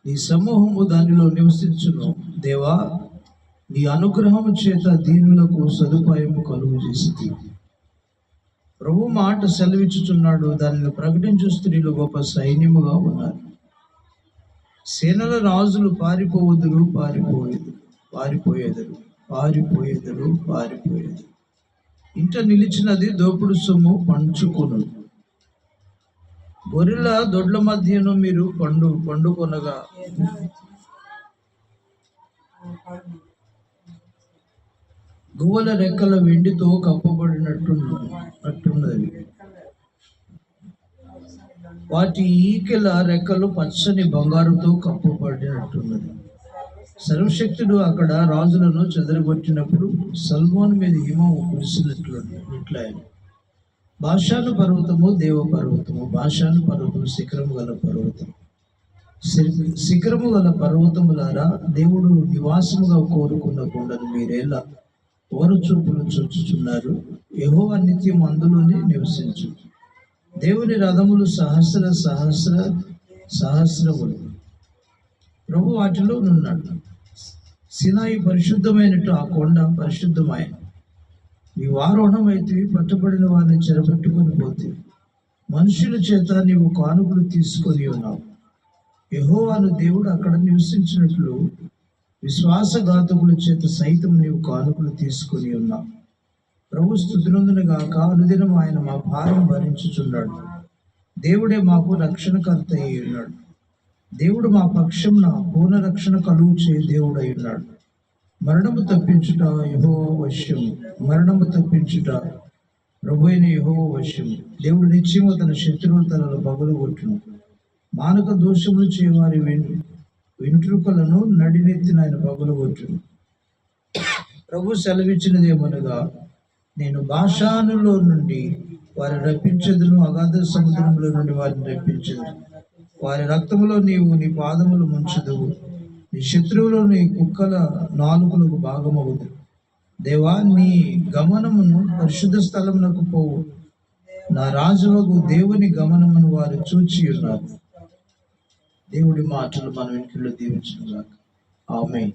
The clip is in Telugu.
నీ సమూహము దానిలో నివసించును. దేవా, నీ అనుగ్రహము చేత దీనులకు సదుపాయము కలుగు చేసింది. ప్రభు మాట సెలవిచ్చుచున్నాడు, దానిని ప్రకటించు స్త్రీలు గొప్ప సైన్యముగా ఉన్నారు. సేనల రాజులు పారిపోవదురు, పారిపోయేదరు. ఇంట నిలిచినది దోపుడు సొమ్ము పంచుకొను. గొర్రెల దొడ్ల మధ్యను మీరు పండుకొనగా గువ్వల రెక్కల వెండితో కప్పబడినట్టున్నది. వాటి ఈకెల రెక్కలు పచ్చని బంగారుతో కప్పబడినట్టున్నది. సర్వశక్తుడు అక్కడ రాజులను చెదరగొట్టినప్పుడు సల్మోన్ మీద హిమము కురిసినట్లయింది. బాషాను పర్వతము దేవ పర్వతము, బాషాను పర్వతము శిఖరము గల పర్వతం. శిఖరము గల పర్వతములారా, దేవుడు నివాసముగా కోరుకున్న కొండను మీరేలా ఓరచూపులు చూచుచున్నారు? యెహోవా నిత్యం అందులోనే నివసించు. దేవుని రథములు సహస్రములు, ప్రభు వాటిలో నున్నాడు. సినాయి పరిశుద్ధమైనట్టు ఆ కొండ పరిశుద్ధమైన. నీవు ఆరోహణమైతే పట్టబడిన వారిని చెరబట్టుకొని పోతే, మనుషుల చేత నీవు కానుకలు తీసుకొని ఉన్నావు. యెహోవాను దేవుడు అక్కడ నివసించినట్లు విశ్వాసఘాతకుల చేత సైతం నీవు కానుకలు తీసుకొని ఉన్నావు. ప్రభు స్తుతినందును గాక. అనుదినం ఆయన మా భారం భరించుచున్నాడు. దేవుడే మాకు రక్షణకర్త అయి ఉన్నాడు. దేవుడు మా పక్షంన పూర్ణ రక్షణ కలుగు చేయ దేవుడు అయి ఉన్నాడు. మరణము తప్పించుట యెహోవా వశ్యము, మరణము తప్పించుట ప్రభు అయిన యెహోవా వశ్యము. దేవుడు నిత్యము తన శత్రువుల తలలో పగలగొట్టును. మానక దోషములు చేయవారి వెంట్రుకలను నడినెత్తిన ఆయన పగలగొట్టును. ప్రభు సెలవిచ్చినదేమనగా, నేను బాషానులో నుండి వారిని రప్పించదును, అగాధ సముద్రంలో నుండి వారిని రప్పించదును. వారి రక్తములో నీవు నీ పాదములు ముంచుదువు, నీ శత్రువులో నీ కుక్కల నాలుకలకు భాగమవుదు. దేవా, నీ గమనమును పరిశుద్ధ స్థలమునకు పోవు. నా రాజువగు దేవుని గమనమును వారు చూచి ఉన్నారు. దేవుడి మాటలు మన వెనుకల్లో దీవించుగాక. ఆమేన్.